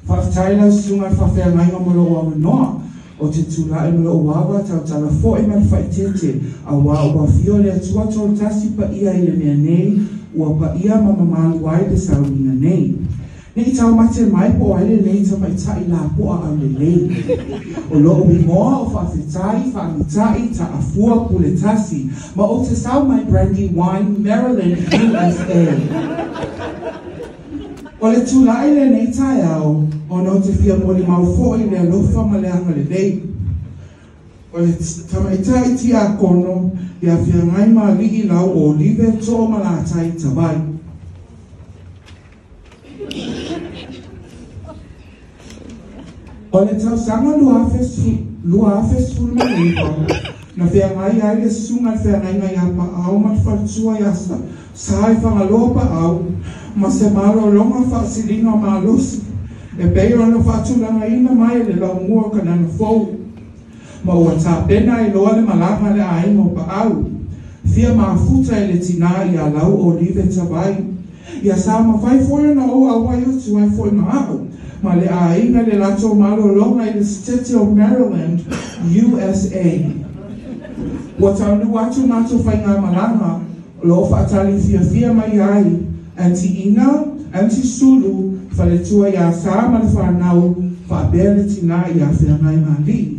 Whakataila sunga whawhea molo o noa o te tula molo o wawa tau tala fo e man whaitete a wā ua fio lea tua tolu tasi pa ia i le mea nei ua pa ia mamamalu ai le saunina nei. Nei tau mate mai po aile nei ta mai tai la poa au le lei. O loo mi moa o whawhetai, whaamitai ta afua pule tasi ma o te sau mai Brandywine, Maryland, USA. O le tūlai le nei tai au, o no te fia Molimau fo i le alofa ma le anga le lei. O le tamaitai ti a kono, i a fia ngai ma ligi Lauolive tō ma la tai Tavai. O le tau sanga lua afes fulma leipa, na fia ngai ai le sunga fia ngai apa au man whaltua yasa, sai whangaloa pa au, ma se malo longa whaasilina ma losi, e peiro na whaatulanga ina mai le lau mua kanana fau. Ma ua tā pena i loa le malanga le aimo pa au, fia ma futa i le tina i a Lauolive Tavai, ia sa ma whai fwoi na o au ai utu ai fwoi ma au, ma le ainga le lato malo longa i le State of Maryland, USA. Ua tau nu atu nato whai ngā malanga, lo whaatali fia mai ai, Anti Ina, Anti Sulu, whaletua ia sa ma le whanau, whaabea le tina i a Feagaimaalii.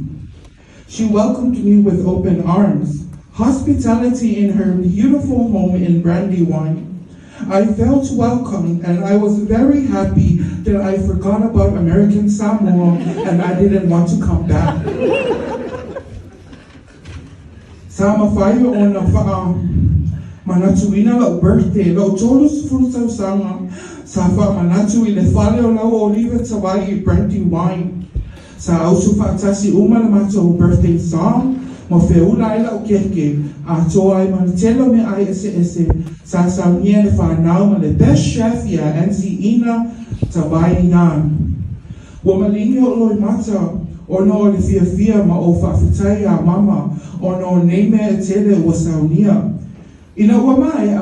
She welcomed me with open arms, hospitality in her beautiful home in Brandywine. I felt welcome and I was very happy that I forgot about American Samoa and I didn't want to come back. Sama whaio o na manatuina la birthday, lo tolos fruta sanga, sa wha manatu i le whale o Lauolive Tavai i Brandywine. Sa ausu whaatasi uma le matou birthday song, mo whiula ila o keke, a toa ai manitelo me ai ese, sa saunia le whanau ma le best chef ia Anti Ina Tavai nan. Ua malingi o loi mata, o no le fia ma o whawhitai a mama, o no neime e tele ua saunia. Ina ua mai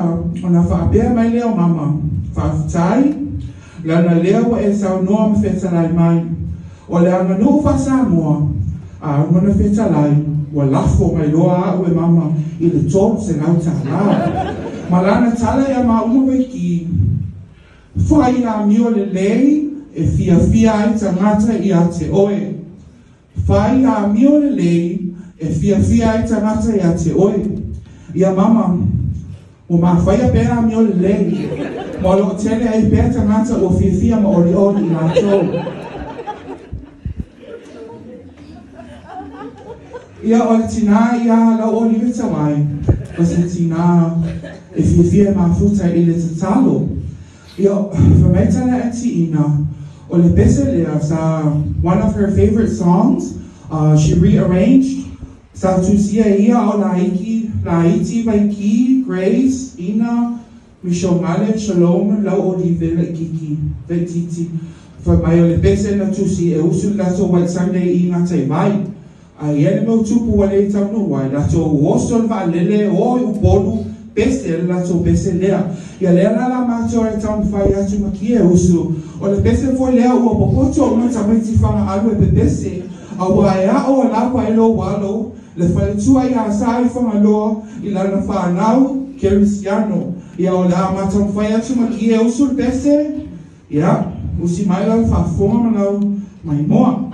o na whaapea mai leo mama, whawhitai, lana leo wa e saunoa ma whetalai mai. O le anga nuu whasamoa, a umana whetalai, ua lafo mai loa au e mama i le tōru se ngauta la. Malana tala ia ma umawaiki, whai a mio le lei e fia ai tangata i a te oe. Whai a mio le lei e fia ai tangata i a te oe. Ia mama, o ma whai a pēra a mio le lei, ma lo tele ai pēra tangata o fia ma oli i la tō. Ia o le tina i a Lauolive Tavai, o se tina e fia ma futa i le tatalo. Ia whamaitana Anti Ina, o le pese lea sa one of her favorite songs, she rearranged sa tusia ia o la iti vaiki, Grace, Ina, Mishomale, Shalom, Lauolive, le kiki, le titi. Whamai o le pese na tusi e usu lato White Sunday i ngā Taiwai. A iene mau tupu wale i tau nuai, lato uosol va lele o upolu pese, lato pese lea. Ia lea la mato e tau mwhai atu maki e usu. O le pese foi lea ua popoto o mata maiti whanga alu e pe pese. A ua e a o lapa e lo walo, le whaletua i a sai whanga loa i lana whanau Kerisiano. Ia o lea mata mwhai atu maki e usu le pese. Ia, usi mai lau whafonga manau mai moa.